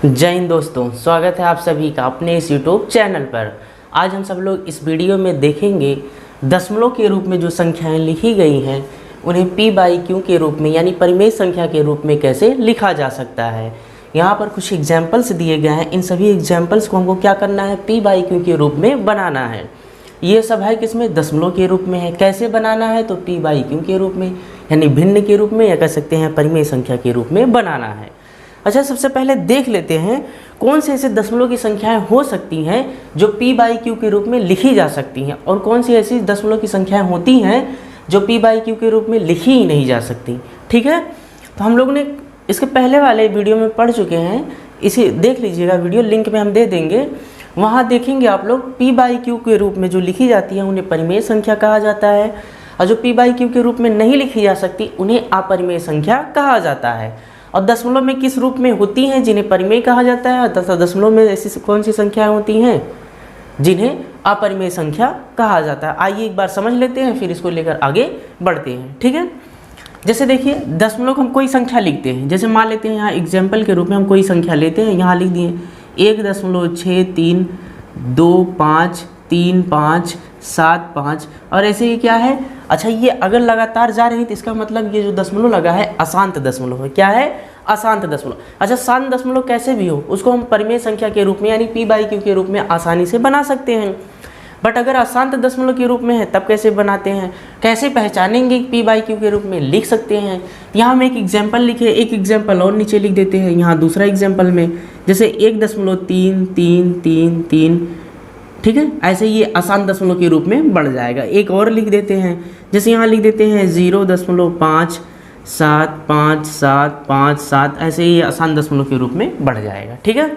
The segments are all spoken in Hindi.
जय हिंद दोस्तों, स्वागत है आप सभी का अपने इस यूट्यूब चैनल पर। आज हम सब लोग इस वीडियो में देखेंगे दशमलव के रूप में जो संख्याएं लिखी गई हैं उन्हें p बाई क्यू के रूप में यानी परिमेय संख्या के रूप में कैसे लिखा जा सकता है। यहाँ पर कुछ एग्जाम्पल्स दिए गए हैं, इन सभी एग्जाम्पल्स को हमको क्या करना है, p बाई क्यू के रूप में बनाना है। ये सब है किसमें, दशमलव के रूप में है। कैसे बनाना है, तो p बाई क्यू के रूप में यानी भिन्न के रूप में, या कह सकते हैं परिमेय संख्या के रूप में बनाना है। अच्छा, सबसे पहले देख लेते हैं कौन से ऐसे दशमलव की संख्याएं हो सकती हैं जो p बाई क्यू के रूप में लिखी जा सकती हैं, और कौन सी ऐसी दशमलव की संख्याएं होती हैं जो p बाई क्यू के रूप में लिखी ही नहीं जा सकती। ठीक है, तो हम लोग ने इसके पहले वाले वीडियो में पढ़ चुके हैं, इसे देख लीजिएगा, वीडियो लिंक में हम दे देंगे। वहाँ देखेंगे आप लोग p बाई क्यू के रूप में जो लिखी जाती है उन्हें परिमेय संख्या कहा जाता है, और जो p बाई क्यू के रूप में नहीं लिखी जा सकती उन्हें अपरिमेय संख्या कहा जाता है। और दशमलव में किस रूप में होती हैं जिन्हें परिमेय कहा जाता है, तथा दशमलव में ऐसी कौन सी संख्याएं होती हैं जिन्हें अपरिमेय संख्या कहा जाता है। आइए एक बार समझ लेते हैं, फिर इसको लेकर आगे बढ़ते हैं। ठीक है, जैसे देखिए दशमलव हम कोई संख्या लिखते हैं, जैसे मान लेते हैं यहाँ एग्जाम्पल के रूप में हम कोई संख्या लेते हैं, यहाँ लिख दिए 1.6325 और ऐसे ही क्या है। अच्छा, ये अगर लगातार जा रही है तो इसका मतलब ये जो दशमलव लगा है अशांत दशमलव है। क्या है, अशांत दशमलव। अच्छा, शांत दशमलव कैसे भी हो उसको हम परिमेय संख्या के रूप में यानी p बाई क्यू के रूप में आसानी से बना सकते हैं। बट अगर अशांत दशमलव के रूप में है तब कैसे बनाते हैं, कैसे पहचानेंगे p बाई क्यू के रूप में लिख सकते हैं। यहाँ हम एक एग्जाम्पल लिखे, एक एग्जाम्पल और नीचे लिख देते हैं यहाँ दूसरा एग्जाम्पल में, जैसे 1.3333। ठीक है, ऐसे ये आसान दशमलव के रूप में बढ़ जाएगा। एक और लिख देते हैं, जैसे यहाँ लिख देते हैं 0.575757, ऐसे ही आसान दशमलव के रूप में बढ़ जाएगा। ठीक है,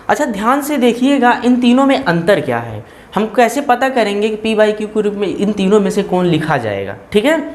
अच्छा ध्यान से देखिएगा इन तीनों में अंतर क्या है, हम कैसे पता करेंगे कि p बाई क्यू के रूप में इन तीनों में से कौन लिखा जाएगा। ठीक है,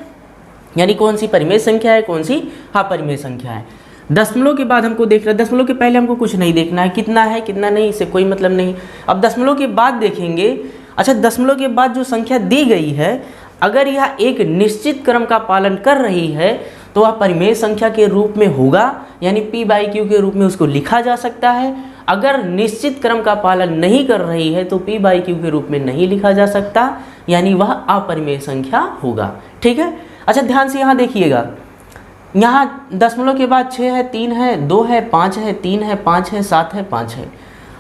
यानी कौन सी परिमेय संख्या है, कौन सी अपरिमेय संख्या है। दशमलव के बाद हमको देख रहे हैं, दशमलव के पहले हमको कुछ नहीं देखना है, कितना है कितना नहीं, इससे कोई मतलब नहीं। अब दशमलव के बाद देखेंगे। अच्छा, दशमलव के बाद जो संख्या दी गई है अगर यह एक निश्चित क्रम का पालन कर रही है तो वह परिमेय संख्या के रूप में होगा, यानी p बाई क्यू के रूप में उसको लिखा जा सकता है। अगर निश्चित क्रम का पालन नहीं कर रही है तो p बाई क्यू के रूप में नहीं लिखा जा सकता, यानी वह अपरिमेय संख्या होगा। ठीक है, अच्छा ध्यान से यहाँ देखिएगा, यहाँ दशमलव के बाद 6 है, 3 है, 2 है, 5 है, 3 है, 5 है, 7 है, 5 है।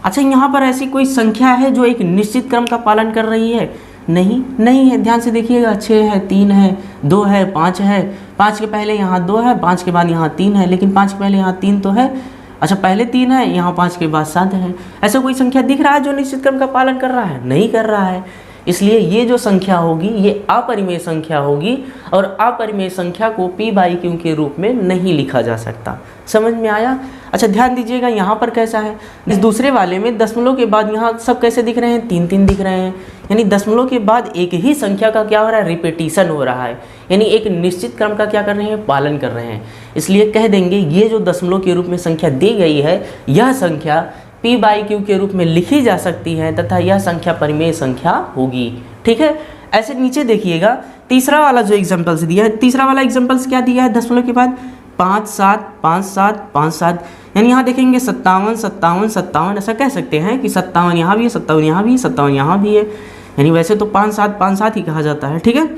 अच्छा, यहाँ पर ऐसी कोई संख्या है जो एक निश्चित क्रम का पालन कर रही है, नहीं है। ध्यान से देखिएगा, 6 है, 3 है, 2 है, 5 है, 5 के पहले यहाँ 2 है, 5 के बाद यहाँ 3 है, लेकिन 5 के पहले यहाँ 3 तो है। अच्छा, पहले 3 है, यहाँ 5 के बाद 7 है। ऐसा कोई संख्या दिख रहा है जो निश्चित क्रम का पालन कर रहा है, नहीं कर रहा है। इसलिए ये जो संख्या होगी ये अपरिमेय संख्या होगी, और अपरिमेय संख्या को p बाई क्यू के रूप में नहीं लिखा जा सकता। समझ में आया। अच्छा, ध्यान दीजिएगा यहाँ पर कैसा है, इस दूसरे वाले में दशमलव के बाद यहाँ सब कैसे दिख रहे हैं, 3 दिख रहे हैं, यानी दशमलव के बाद एक ही संख्या का क्या हो रहा है, रिपीटिशन हो रहा है, यानी एक निश्चित क्रम का क्या कर रहे हैं, पालन कर रहे हैं। इसलिए कह देंगे ये जो दशमलव के रूप में संख्या दी गई है यह संख्या p बाई क्यू के रूप में लिखी जा सकती है, तथा यह संख्या परिमेय संख्या होगी। ठीक है, ऐसे नीचे देखिएगा तीसरा वाला जो एग्जाम्पल्स दिया है, तीसरा वाला एग्जाम्पल्स क्या दिया है, दशमलव के बाद 5 7, यानी यहाँ देखेंगे 57 ऐसा कह सकते हैं कि 57 यहाँ भी है, 57 यहाँ भी है, 57 यहाँ भी है, यानी वैसे तो 5 7 ही कहा जाता है। ठीक है,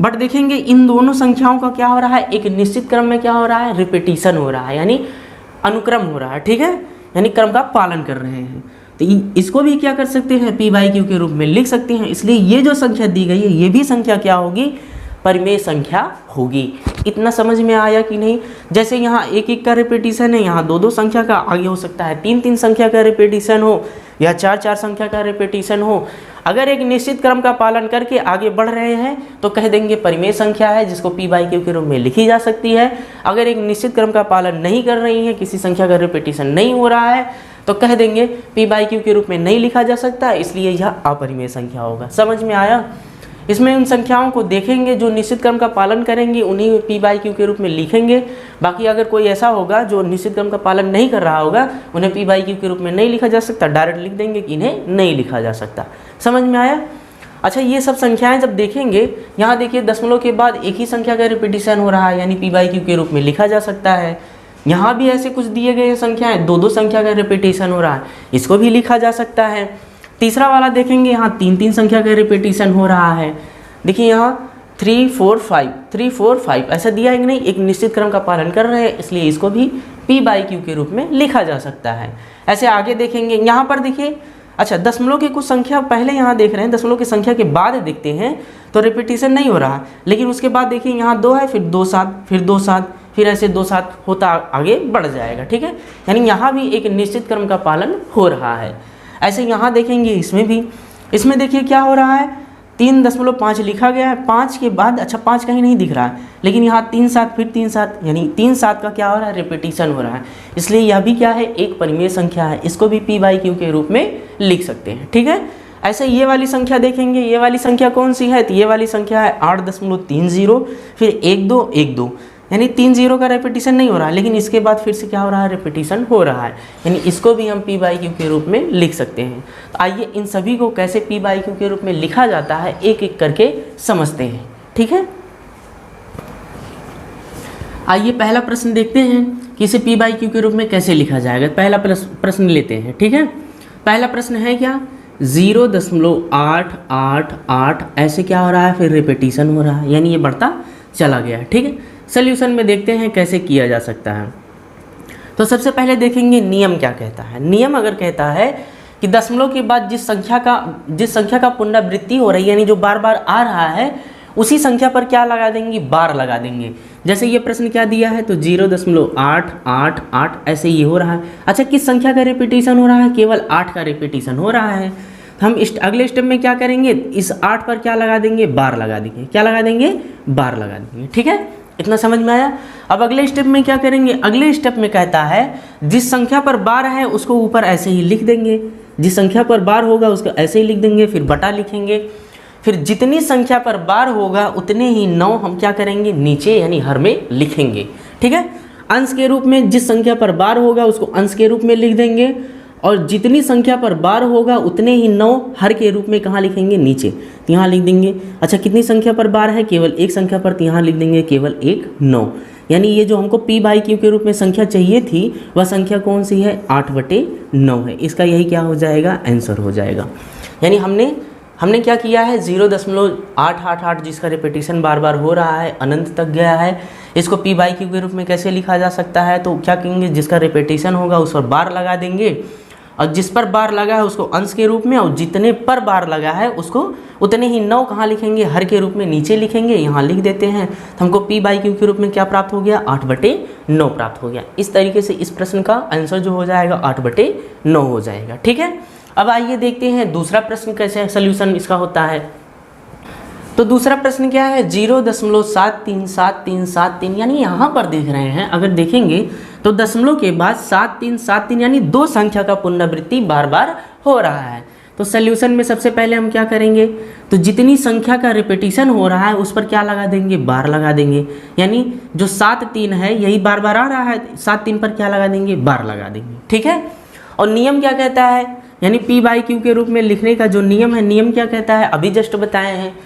बट देखेंगे इन दोनों संख्याओं का क्या हो रहा है, एक निश्चित क्रम में क्या हो रहा है, रिपीटिशन हो रहा है, यानी अनुक्रम हो रहा है। ठीक है, यानी क्रम का पालन कर रहे हैं, तो इसको भी क्या कर सकते हैं, p बाई क्यू के रूप में लिख सकते हैं। इसलिए ये जो संख्या दी गई है ये भी संख्या क्या होगी, परिमेय संख्या होगी। इतना समझ में आया कि नहीं। जैसे यहाँ 1 का रिपीटिशन है, यहाँ 2 संख्या का, आगे हो सकता है 3 संख्या का रिपीटिशन हो, या 4 संख्या का रिपीटिशन हो। अगर एक निश्चित क्रम का पालन करके आगे बढ़ रहे हैं तो कह देंगे परिमेय संख्या है, जिसको p बाई क्यू के रूप में लिखी जा सकती है। अगर एक निश्चित क्रम का पालन नहीं कर रही है, किसी संख्या का रिपीटिशन नहीं हो रहा है, तो कह देंगे p बाई क्यू के रूप में नहीं लिखा जा सकता, इसलिए यह अपरिमेय संख्या होगा। समझ में आया। इसमें उन संख्याओं को देखेंगे जो निश्चित क्रम का पालन करेंगे, उन्हीं p बाई क्यू के रूप में लिखेंगे। बाकी अगर कोई ऐसा होगा जो निश्चित क्रम का पालन नहीं कर रहा होगा, उन्हें p बाई क्यू के रूप में नहीं लिखा जा सकता, डायरेक्ट लिख देंगे कि इन्हें नहीं लिखा जा सकता। समझ में आया। अच्छा, ये सब संख्याएं जब देखेंगे, यहाँ देखिए दशमलव के बाद एक ही संख्या का रिपीटिशन हो रहा है, यानी p बाई क्यू के रूप में लिखा जा सकता है। यहाँ भी ऐसे कुछ दिए गए संख्याएं, दो दो संख्या का रिपीटेशन हो रहा है, इसको भी लिखा जा सकता है। तीसरा वाला देखेंगे, यहाँ तीन तीन संख्या का रिपीटेशन हो रहा है। देखिए यहाँ 3 4 5 3 4 5 ऐसा दिया है कि नहीं, एक निश्चित क्रम का पालन कर रहे हैं, इसलिए इसको भी p/q के रूप में लिखा जा सकता है। ऐसे आगे देखेंगे, यहाँ पर देखिए, अच्छा दशमलव की कुछ संख्या पहले यहाँ देख रहे हैं, दशमलव की संख्या के बाद देखते हैं तो रिपीटेशन नहीं हो रहा, लेकिन उसके बाद देखिए यहाँ 2 है, फिर 2 7, फिर 2 7, फिर ऐसे 2 7 होता आगे बढ़ जाएगा। ठीक है, यानी यहाँ भी एक निश्चित क्रम का पालन हो रहा है। ऐसे यहाँ देखेंगे, इसमें भी, इसमें देखिए क्या हो रहा है, 3.5 लिखा गया है, 5 के बाद, अच्छा 5 कहीं नहीं दिख रहा है, लेकिन यहाँ 3 7, फिर 3 7, यानी 3 7 का क्या हो रहा है, रिपीटेशन हो रहा है, इसलिए यह भी क्या है, एक परिमेय संख्या है, इसको भी p/q के रूप में लिख सकते हैं। ठीक है, ऐसे ये वाली संख्या देखेंगे, ये वाली संख्या कौन सी है, तो ये वाली संख्या है 8.30, फिर 1 2 1 2, यानी 3 0 का रिपीटेशन नहीं हो रहा है, लेकिन इसके बाद फिर से क्या हो रहा है, रिपीटेशन हो रहा है, यानी इसको भी हम p/q के रूप में लिख सकते हैं। तो आइए इन सभी को कैसे p/q के रूप में लिखा जाता है एक एक करके समझते हैं। ठीक है, आइए पहला प्रश्न देखते हैं कि इसे p/q के रूप में कैसे लिखा जाएगा। पहला प्रश्न लेते हैं। ठीक है, पहला प्रश्न है क्या, 0.888 ऐसे क्या हो रहा है, फिर रिपीटेशन हो रहा है, यानी ये बढ़ता चला गया। ठीक है, सॉल्यूशन में देखते हैं कैसे किया जा सकता है। तो सबसे पहले देखेंगे नियम क्या कहता है। नियम अगर कहता है कि दशमलव के बाद जिस संख्या का पुनरावृत्ति हो रही है, यानी जो बार बार आ रहा है, उसी संख्या पर क्या लगा देंगे, बार लगा देंगे। जैसे ये प्रश्न क्या दिया है, तो 0.888 ऐसे ये हो रहा है। अच्छा, किस संख्या का रिपीटेशन हो रहा है, केवल 8 का रिपीटेशन हो रहा है। हम अगले स्टेप में क्या करेंगे, इस 8 पर क्या लगा देंगे, बार लगा देंगे। क्या लगा देंगे, बार लगा देंगे। ठीक है, इतना समझ में आया। अब अगले स्टेप में क्या करेंगे, अगले स्टेप में कहता है जिस संख्या पर बार है उसको ऊपर ऐसे ही लिख देंगे, जिस संख्या पर बार होगा उसको ऐसे ही लिख देंगे, फिर बटा लिखेंगे, फिर जितनी संख्या पर बार होगा उतने ही 9 हम क्या करेंगे, नीचे यानी हर में लिखेंगे। ठीक है, अंश के रूप में जिस संख्या पर बार होगा उसको अंश के रूप में लिख देंगे, और जितनी संख्या पर बार होगा उतने ही 9 हर के रूप में कहाँ लिखेंगे, नीचे, तो यहाँ लिख देंगे। अच्छा, कितनी संख्या पर बार है, केवल एक संख्या पर, तो यहाँ लिख देंगे केवल 1 9, यानी ये जो हमको p/q के रूप में संख्या चाहिए थी वह संख्या कौन सी है, 8/9 है। इसका यही क्या हो जाएगा, आंसर हो जाएगा। यानी हमने क्या किया है, 0.888 जिसका रिपीटेशन बार बार हो रहा है, अनंत तक गया है, इसको p/q के रूप में कैसे लिखा जा सकता है, तो क्या कहेंगे, जिसका रिपीटेशन होगा उस पर बार लगा देंगे, और जिस पर बार लगा है उसको अंश के रूप में, और जितने पर बार लगा है उसको उतने ही 9 कहाँ लिखेंगे, हर के रूप में नीचे लिखेंगे। यहाँ लिख देते हैं, तो हमको p/q के रूप में क्या प्राप्त हो गया, 8/9 प्राप्त हो गया। इस तरीके से इस प्रश्न का आंसर जो हो जाएगा 8/9 हो जाएगा। ठीक है, अब आइए देखते हैं दूसरा प्रश्न कैसे सोल्यूशन इसका होता है। तो दूसरा प्रश्न क्या है, 0.737373, यानी यहाँ पर देख रहे हैं, अगर देखेंगे तो दशमलव के बाद 7373 यानी 2 संख्या का पुनरावृत्ति बार बार हो रहा है। तो सोल्यूशन में सबसे पहले हम क्या करेंगे, तो जितनी संख्या का रिपीटेशन हो रहा है उस पर क्या लगा देंगे, बार लगा देंगे, यानी जो 7 3 है यही बार बार आ रहा है, 7 3 पर क्या लगा देंगे, बार लगा देंगे। ठीक है, और नियम क्या कहता है, यानी p/q के रूप में लिखने का जो नियम है, नियम क्या कहता है, अभी जस्ट बताए हैं,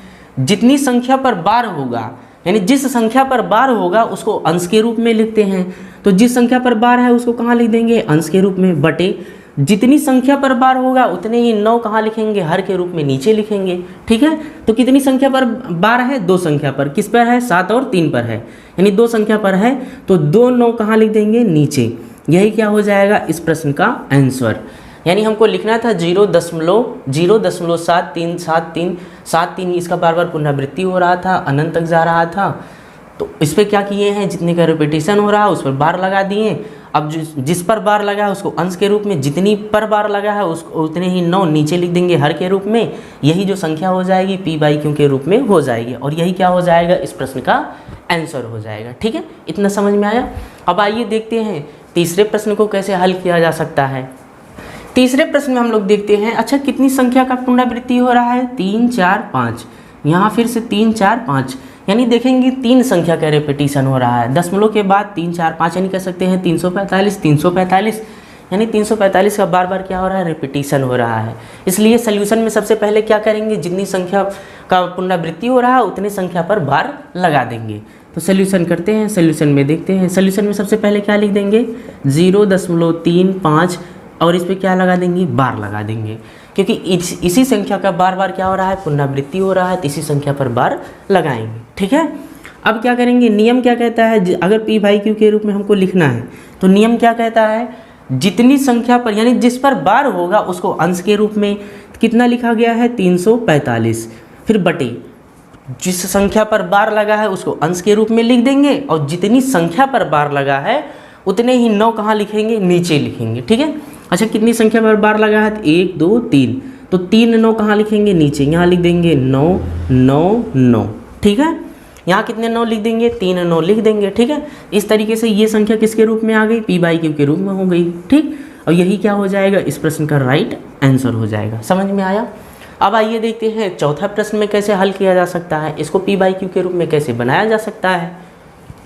जितनी संख्या पर बार होगा, यानी जिस संख्या पर बार होगा उसको अंश के रूप में लिखते हैं, तो जिस संख्या पर बार है उसको कहाँ लिख देंगे, अंश के रूप में, बटे जितनी संख्या पर बार होगा उतने ही 9 कहाँ लिखेंगे, हर के रूप में नीचे लिखेंगे। ठीक है, तो कितनी संख्या पर बार है, 2 संख्या पर, किस पर है, 7 और 3 पर है, यानी 2 संख्या पर है, तो 2 9 कहाँ लिख देंगे, नीचे। यही क्या हो जाएगा इस प्रश्न का आंसर। यानी हमको लिखना था 0.737373, इसका बार बार पुनरावृत्ति हो रहा था, अनंत तक जा रहा था, तो इस पर क्या किए हैं, जितने का रिपीटेशन हो रहा है उस पर बार लगा दिए। अब जिस पर बार लगा है उसको अंश के रूप में, जितनी पर बार लगा है उसको उतने ही 9 नीचे लिख देंगे हर के रूप में। यही जो संख्या हो जाएगी p/q के रूप में हो जाएगी, और यही क्या हो जाएगा, इस प्रश्न का आंसर हो जाएगा। ठीक है, इतना समझ में आया। अब आइए देखते हैं तीसरे प्रश्न को कैसे हल किया जा सकता है। तीसरे प्रश्न में हम लोग देखते हैं, अच्छा कितनी संख्या का पुनरावृत्ति हो रहा है, 3 4 5, यहाँ फिर से 3 4 5, यानी देखेंगे 3 संख्या का रिपीटेशन हो रहा है, दशमलव के बाद 3 4 5, यानी कह सकते हैं 345, यानी 345 का बार बार क्या हो रहा है, रिपीटेशन हो रहा है। इसलिए सोल्यूशन में सबसे पहले क्या करेंगे, जितनी संख्या का पुनरावृत्ति हो रहा है उतनी संख्या पर बार लगा देंगे। तो सोल्यूशन करते हैं, सोल्यूशन में देखते हैं। सोल्यूशन में सबसे पहले क्या लिख देंगे 0.35 और इस पर क्या लगा देंगे बार लगा देंगे, क्योंकि इसी संख्या का बार बार क्या हो रहा है पुनरावृत्ति हो रहा है, तो इसी संख्या पर बार लगाएंगे। ठीक है, अब क्या करेंगे, नियम क्या कहता है, अगर p/q के रूप में हमको लिखना है तो नियम क्या कहता है, जितनी संख्या पर यानी जिस पर बार होगा उसको अंश के रूप में कितना लिखा गया है 345, फिर बटे जिस संख्या पर बार लगा है उसको अंश के रूप में लिख देंगे, और जितनी संख्या पर बार लगा है उतने ही 9 कहाँ लिखेंगे नीचे लिखेंगे। ठीक है, अच्छा कितनी संख्या पर बार लगा है 1 2 3, तो 3 9 कहाँ लिखेंगे नीचे, यहाँ लिख देंगे 9 9 9। ठीक है, यहाँ कितने 9 लिख देंगे 3 9 लिख देंगे। ठीक है, इस तरीके से ये संख्या किसके रूप में आ गई p/q के रूप में हो गई। ठीक, और यही क्या हो जाएगा इस प्रश्न का राइट आंसर हो जाएगा। समझ में आया। अब आइए देखते हैं चौथा प्रश्न में कैसे हल किया जा सकता है, इसको p/q के रूप में कैसे बनाया जा सकता है।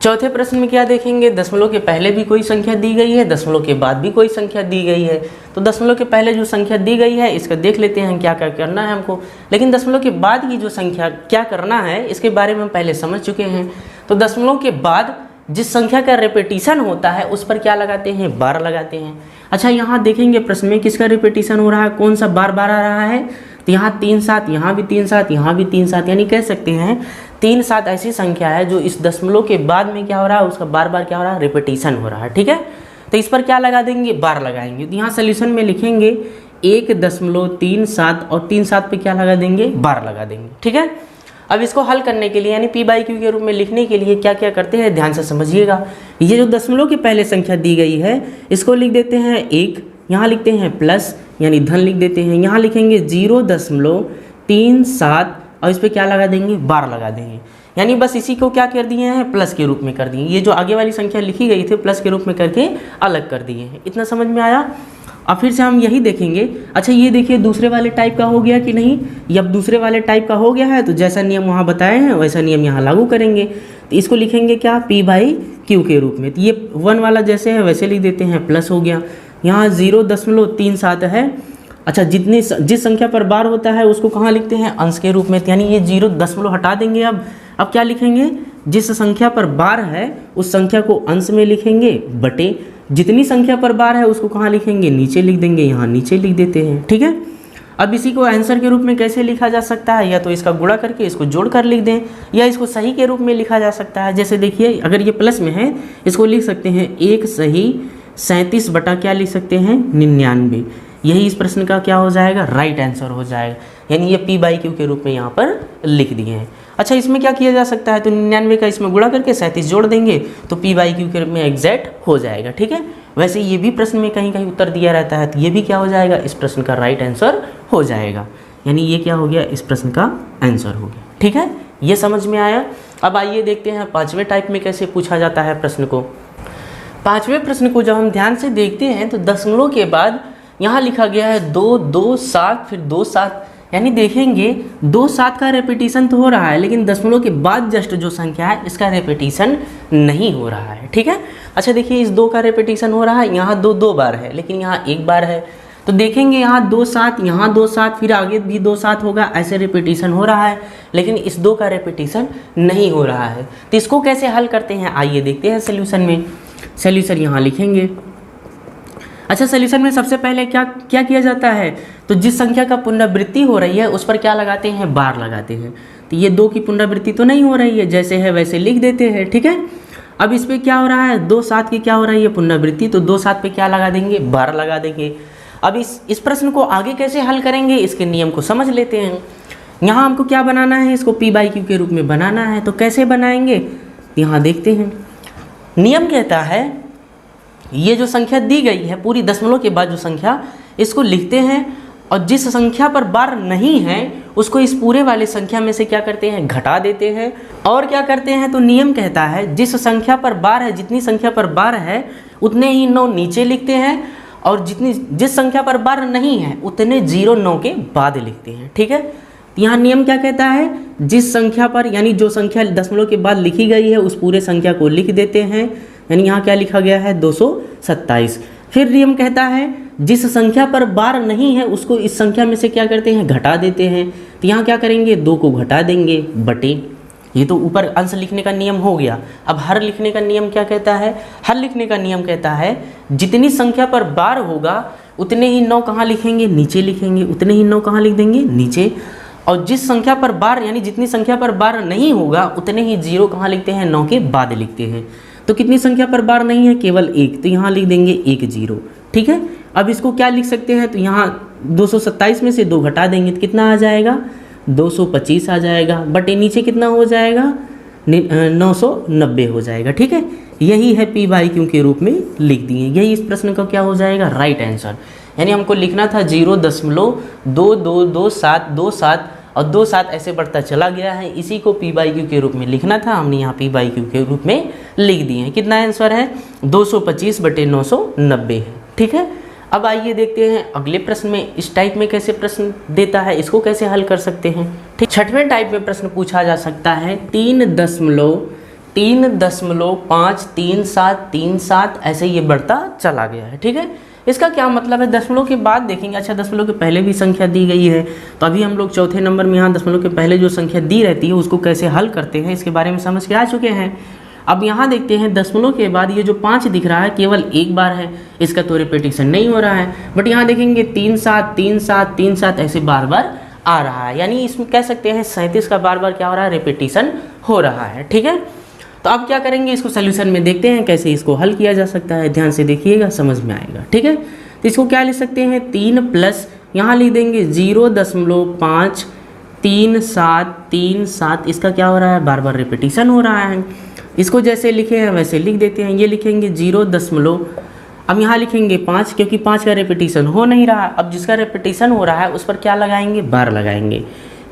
चौथे प्रश्न में क्या देखेंगे, दशमलव के पहले भी कोई संख्या दी गई है, दशमलव के बाद भी कोई संख्या दी गई है। तो दशमलव के पहले जो संख्या दी गई है इसका देख लेते हैं क्या क्या करना है हमको, लेकिन दशमलव के बाद की जो संख्या क्या करना है इसके बारे में हम पहले समझ चुके हैं। तो दशमलव के बाद जिस संख्या का रिपीटिशन होता है उस पर क्या लगाते हैं बार लगाते हैं। अच्छा यहाँ देखेंगे प्रश्न में किसका रिपीटिशन हो रहा है, कौन सा बार बार आ रहा है, तो यहाँ 3 7, यहाँ भी 3 7, यहाँ भी 3 7, यानी कह सकते हैं 3 7 ऐसी संख्या है जो इस दशमलव के बाद में क्या हो रहा है उसका बार बार क्या हो रहा है रिपीटिशन हो रहा है। ठीक है, तो इस पर क्या लगा देंगे बार लगाएंगे। तो यहाँ सोल्यूशन में लिखेंगे 1.37 और 3 7 पे क्या लगा देंगे बार लगा देंगे। ठीक है, अब इसको हल करने के लिए यानी p/q के रूप में लिखने के लिए क्या क्या करते हैं ध्यान से समझिएगा। ये जो दशमलव के पहले संख्या दी गई है इसको लिख देते हैं 1, यहाँ लिखते हैं प्लस यानी धन लिख देते हैं, यहाँ लिखेंगे 0.37 और इस पर क्या लगा देंगे बार लगा देंगे, यानी बस इसी को क्या कर दिए हैं प्लस के रूप में कर दिए। ये जो आगे वाली संख्या लिखी गई थी प्लस के रूप में करके अलग कर दिए हैं। इतना समझ में आया। अब फिर से हम यही देखेंगे। अच्छा ये देखिए दूसरे वाले टाइप का हो गया कि नहीं, ये अब दूसरे वाले टाइप का हो गया है, तो जैसा नियम वहाँ बताए हैं वैसा नियम यहाँ लागू करेंगे। तो इसको लिखेंगे क्या p/q के रूप में, तो ये 1 वाला जैसे है वैसे लिख देते हैं, प्लस हो गया। यहाँ 0.37 है। अच्छा जिस संख्या पर बार होता है उसको कहाँ लिखते हैं अंश के रूप में, यानी ये 0 हटा देंगे। अब क्या लिखेंगे, जिस संख्या पर बार है उस संख्या को अंश में लिखेंगे बटे जितनी संख्या पर बार है उसको कहाँ लिखेंगे नीचे लिख देंगे, यहाँ नीचे लिख देते हैं। ठीक है, अब इसी को आंसर के रूप में कैसे लिखा जा सकता है, या तो इसका गुणा करके इसको जोड़ कर लिख दें, या इसको सही के रूप में लिखा जा सकता है। जैसे देखिए अगर ये प्लस में है इसको लिख सकते हैं 1 सही 37 बटा क्या लिख सकते हैं 99। यही इस प्रश्न का क्या हो जाएगा राइट आंसर हो जाएगा, यानी ये p/q के रूप में यहाँ पर लिख दिए हैं। अच्छा इसमें क्या किया जा सकता है, तो 99 का इसमें गुणा करके 37 जोड़ देंगे तो p/q के रूप में एग्जैक्ट हो जाएगा। ठीक है, वैसे ये भी प्रश्न में कहीं कहीं उत्तर दिया रहता है, तो ये भी क्या हो जाएगा इस प्रश्न का राइट आंसर हो जाएगा, यानी ये क्या हो गया इस प्रश्न का आंसर हो गया। ठीक है, ये समझ में आया। अब आइए देखते हैं 5वें टाइप में कैसे पूछा जाता है प्रश्न को। 5वें प्रश्न को जब हम ध्यान से देखते हैं तो दशमलव के बाद यहाँ लिखा गया है 2 2 7 फिर 2 7, यानी देखेंगे 2 7 का रेपिटेशन तो हो रहा है लेकिन दशमलव के बाद जस्ट जो संख्या है इसका रेपिटेशन नहीं हो रहा है। ठीक है, अच्छा देखिए इस 2 का रेपिटेशन हो रहा है, यहाँ 2 बार है लेकिन यहाँ 1 बार है। तो देखेंगे यहाँ 2 7, यहाँ 2 7, फिर आगे भी 2 7 होगा, ऐसे रेपिटेशन हो रहा है लेकिन इस 2 का रेपिटेशन नहीं हो रहा है। तो इसको कैसे हल करते हैं आइए देखते हैं सोल्यूशन में। सोल्यूशन यहाँ लिखेंगे। अच्छा सोल्यूशन में सबसे पहले क्या किया जाता है, तो जिस संख्या का पुनरावृत्ति हो रही है उस पर क्या लगाते हैं बार लगाते हैं। तो ये 2 की पुनरावृत्ति तो नहीं हो रही है, जैसे है वैसे लिख देते हैं। ठीक है, अब इस पर क्या हो रहा है 2 7 की क्या हो रही है पुनरावृत्ति, तो 2 7 पे क्या लगा देंगे बार लगा देंगे। अब इस प्रश्न को आगे कैसे हल करेंगे इसके नियम को समझ लेते हैं। यहाँ हमको क्या बनाना है, इसको p/q के रूप में बनाना है, तो कैसे बनाएंगे यहाँ देखते हैं। नियम कहता है ये जो संख्या दी गई है पूरी दशमलव के बाद जो संख्या इसको लिखते हैं और जिस संख्या पर बार नहीं है उसको इस पूरे वाले संख्या में से क्या करते हैं घटा देते हैं। और क्या करते हैं, तो नियम कहता है जिस संख्या पर बार है जितनी संख्या पर बार है उतने ही 9 नीचे लिखते हैं और जिस संख्या पर बार नहीं है उतने 0 9 के बाद लिखते हैं। ठीक है, यहाँ नियम क्या कहता है, जिस संख्या पर यानी जो संख्या दशमलव के बाद लिखी गई है उस पूरे संख्या को लिख देते हैं, यानी यहाँ क्या लिखा गया है 227। फिर नियम कहता है जिस संख्या पर बार नहीं है उसको इस संख्या में से क्या करते हैं घटा देते हैं। तो यहाँ क्या करेंगे 2 को घटा देंगे बटे ये तो ऊपर अंश लिखने का नियम हो गया। अब हर लिखने का नियम क्या कहता है? हर लिखने का नियम कहता है जितनी संख्या पर बार होगा उतने ही 9 कहाँ लिखेंगे? नीचे लिखेंगे। उतने ही 9 कहाँ लिख देंगे? नीचे। और जिस संख्या पर बार यानी जितनी संख्या पर बार नहीं होगा उतने ही 0 कहाँ लिखते हैं? 9 के बाद लिखते हैं। तो कितनी संख्या पर बार नहीं है? केवल 1, तो यहाँ लिख देंगे 1 0। ठीक है। अब इसको क्या लिख सकते हैं? तो यहाँ 227 में से 2 घटा देंगे तो कितना आ जाएगा? 225 आ जाएगा। बटे नीचे कितना हो जाएगा? 990 हो जाएगा। ठीक है। यही है पी बाई क्यू के रूप में लिख दिए। यही इस प्रश्न का क्या हो जाएगा? Right answer. यानी हमको लिखना था 0.222727 और 27 ऐसे बढ़ता चला गया है। इसी को पी बाई क्यू के रूप में लिखना था, हमने यहाँ पी बाई क्यू के रूप में लिख दिए हैं। कितना आंसर है? 225 बटे 990 है। ठीक है। अब आइए देखते हैं अगले प्रश्न में इस टाइप में कैसे प्रश्न देता है, इसको कैसे हल कर सकते हैं। ठीक। 6वें टाइप में प्रश्न पूछा जा सकता है 3.53737 ऐसे ये बढ़ता चला गया है। ठीक है। इसका क्या मतलब है? दशमलव के बाद देखेंगे। अच्छा, दशमलव के पहले भी संख्या दी गई है, तो अभी हम लोग चौथे नंबर में यहाँ दशमलव के पहले जो संख्या दी रहती है उसको कैसे हल करते हैं इसके बारे में समझ के आ चुके हैं। अब यहाँ देखते हैं दशमलव के बाद ये जो 5 दिख रहा है केवल एक बार है, इसका तो रिपीटिशन नहीं हो रहा है। बट यहाँ देखेंगे 373737 ऐसे बार बार आ रहा है, यानी इसमें कह सकते हैं 37 का बार बार क्या हो रहा है? रिपीटिशन हो रहा है। ठीक है। तो अब क्या करेंगे? इसको सोल्यूशन में देखते हैं कैसे इसको हल किया जा सकता है। ध्यान से देखिएगा, समझ में आएगा। ठीक है। तो इसको क्या लिख सकते हैं? 3 प्लस यहाँ लिख देंगे 0.53737। इसका क्या हो रहा है? बार बार रिपीटिशन हो रहा है। इसको जैसे लिखे हैं वैसे लिख देते हैं। ये लिखेंगे 0. अब यहाँ लिखेंगे 5 क्योंकि 5 का रिपीटिशन हो नहीं रहा। अब जिसका रिपीटिशन हो रहा है उस पर क्या लगाएंगे? बार लगाएंगे।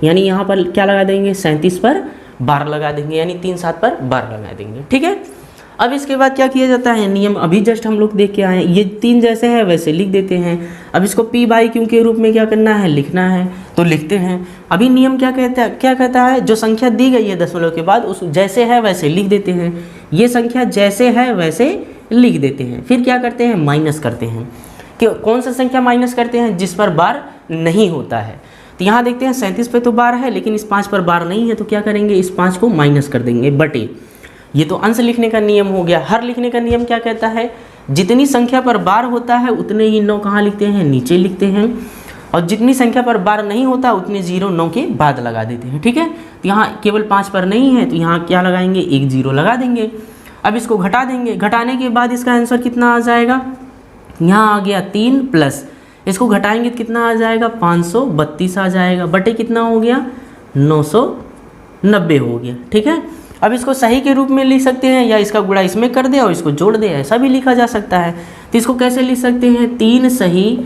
यानी यहाँ पर क्या लगा देंगे? 37 पर बार लगा देंगे, यानी 3 7 पर बार लगा देंगे। ठीक है। अब इसके बाद क्या किया जाता है? नियम अभी जस्ट हम लोग देख के आए हैं। ये 3 जैसे है वैसे लिख देते हैं। अब इसको पी बाई क्यू के रूप में क्या करना है? लिखना है, तो लिखते हैं। अभी नियम क्या कहता है? क्या कहता है? जो संख्या दी गई है दशमलव के बाद उस जैसे है वैसे लिख देते हैं। ये संख्या जैसे है वैसे लिख देते हैं। फिर क्या करते हैं? माइनस करते हैं। कि कौन सा संख्या माइनस करते हैं? जिस पर बार नहीं होता है। तो यहाँ देखते हैं 37 पे तो बार है लेकिन इस 5 पर बार नहीं है, तो क्या करेंगे? इस 5 को माइनस कर देंगे बटे। ये तो अंश लिखने का नियम हो गया। हर लिखने का नियम क्या कहता है? जितनी संख्या पर बार होता है उतने ही 9 कहाँ लिखते हैं? नीचे लिखते हैं। और जितनी संख्या पर बार नहीं होता उतने 0 9 के बाद लगा देते हैं। ठीक है। तो यहाँ केवल 5 पर नहीं है तो यहाँ क्या लगाएंगे? 1 0 लगा देंगे। अब इसको घटा देंगे। घटाने के बाद इसका आंसर कितना आ जाएगा? यहाँ आ गया 3 प्लस इसको घटाएंगे तो कितना आ जाएगा? 532 आ जाएगा। बटे कितना हो गया? 990 हो गया। ठीक है। अब इसको सही के रूप में लिख सकते हैं या इसका गुणा इसमें कर दे और इसको जोड़ दे, ऐसा भी लिखा जा सकता है। तो इसको कैसे लिख सकते हैं? 3 सही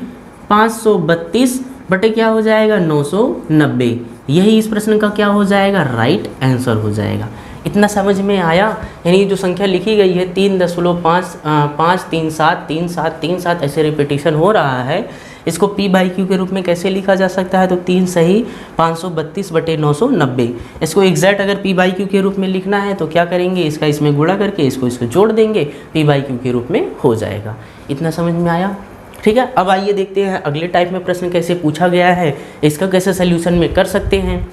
532 बटे क्या हो जाएगा? 990। यही इस प्रश्न का क्या हो जाएगा? राइट आंसर हो जाएगा। इतना समझ में आया? यानी जो संख्या लिखी गई है 3.5373737 ऐसे रिपीटिशन हो रहा है, इसको पी बाई क्यू के रूप में कैसे लिखा जा सकता है? तो 3 सही 532 बटे 990। इसको एग्जैक्ट अगर पी बाई क्यू के रूप में लिखना है तो क्या करेंगे? इसका इसमें गुणा करके इसको जोड़ देंगे, पी बाई क्यू के रूप में हो जाएगा। इतना समझ में आया? ठीक है। अब आइए देखते हैं अगले टाइप में प्रश्न कैसे पूछा गया है, इसका कैसे सोल्यूशन में कर सकते हैं।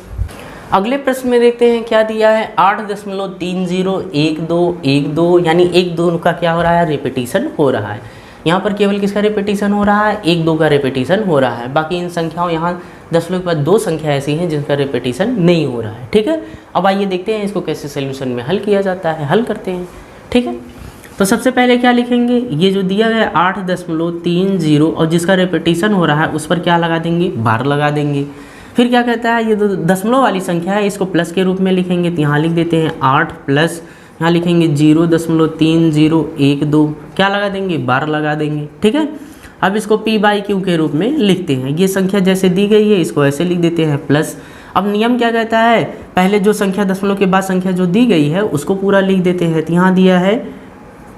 अगले प्रश्न में देखते हैं क्या दिया है? 8.301212 यानी 1 2 का क्या हो रहा है? रिपीटिशन हो रहा है। यहाँ पर केवल किसका रिपीटिशन हो रहा है? 1 2 का रिपीटिशन हो रहा है। बाकी इन संख्याओं यहाँ दशमलव के बाद 2 संख्या ऐसी हैं जिनका रिपीटिशन नहीं हो रहा है। ठीक है। अब आइए देखते हैं इसको कैसे सोल्यूशन में हल किया जाता है, हल करते हैं। ठीक है। तो सबसे पहले क्या लिखेंगे? ये जो दिया गया 8.30 और जिसका रिपीटिशन हो रहा है उस पर क्या लगा देंगे? बार लगा देंगे। फिर क्या कहता है? ये जो दशमलव वाली संख्या है इसको प्लस के रूप में लिखेंगे, तो यहाँ लिख देते हैं 8 प्लस यहाँ लिखेंगे 0.3012 क्या लगा देंगे? बार लगा देंगे। ठीक है। अब इसको पी बाई क्यू के रूप में लिखते हैं। ये संख्या जैसे दी गई है इसको ऐसे लिख देते हैं प्लस। अब नियम क्या कहता है? पहले जो संख्या दशमलव के बाद संख्या जो दी गई है उसको पूरा लिख देते हैं। तो यहाँ दिया है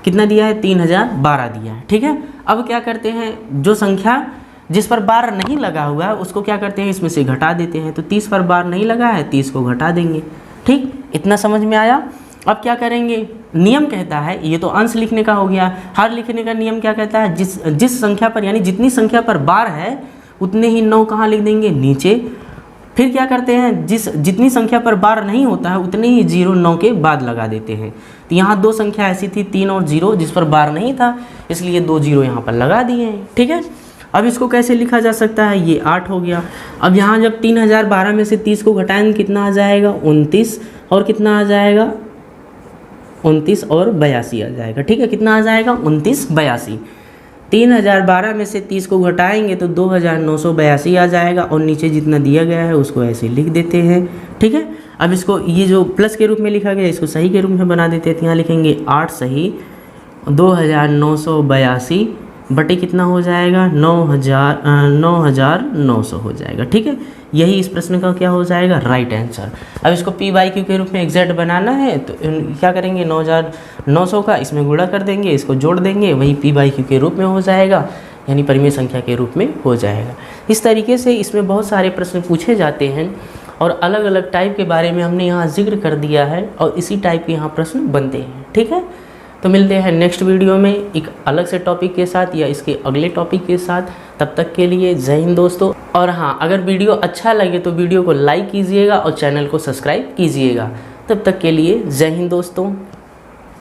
कितना दिया है? 3012 दिया है। ठीक है। अब क्या करते हैं? जो संख्या जिस पर बार नहीं लगा हुआ है उसको क्या करते हैं? इसमें से घटा देते हैं। तो 30 पर बार नहीं लगा है, 30 को घटा देंगे। ठीक। इतना समझ में आया? अब क्या करेंगे? नियम कहता है, ये तो अंश लिखने का हो गया। हर लिखने का नियम क्या कहता है? जिस संख्या पर यानी जितनी संख्या पर बार है उतने ही 9 कहाँ लिख देंगे? नीचे। फिर क्या करते हैं, जितनी संख्या पर बार नहीं होता है उतने ही 0 9 के बाद लगा देते हैं। तो यहाँ 2 संख्या ऐसी थी 3 और 0 जिस पर बार नहीं था, इसलिए 2 0 यहाँ पर लगा दिए हैं। ठीक है, अब इसको कैसे लिखा जा सकता है, ये 8 हो गया। अब यहाँ जब 3012 में से 30 को घटाएंगे कितना आ जाएगा, 29, और कितना आ जाएगा, 29 और 82 आ जाएगा। ठीक है, कितना आ जाएगा, 29 82। 3012 में से 30 को घटाएंगे तो 2982 आ जाएगा, और नीचे जितना दिया गया है उसको ऐसे लिख देते हैं। ठीक है, अब इसको ये जो प्लस के रूप में लिखा गया इसको सही के रूप में बना देते हैं। तो यहाँ लिखेंगे 8 सही 2982 बटे कितना हो जाएगा, 9900 हो जाएगा। ठीक है, यही इस प्रश्न का क्या हो जाएगा, राइट आंसर। अब इसको p/q के रूप में एग्जैक्ट बनाना है तो क्या करेंगे, 9900 का इसमें गुणा कर देंगे, इसको जोड़ देंगे, वही p/q के रूप में हो जाएगा, यानी परिमेय संख्या के रूप में हो जाएगा। इस तरीके से इसमें बहुत सारे प्रश्न पूछे जाते हैं और अलग अलग टाइप के बारे में हमने यहाँ जिक्र कर दिया है और इसी टाइप के यहाँ प्रश्न बनते हैं। ठीक है, तो मिलते हैं नेक्स्ट वीडियो में एक अलग से टॉपिक के साथ या इसके अगले टॉपिक के साथ। तब तक के लिए जय हिंद दोस्तों। और हाँ, अगर वीडियो अच्छा लगे तो वीडियो को लाइक कीजिएगा और चैनल को सब्सक्राइब कीजिएगा। तब तक के लिए जय हिंद दोस्तों।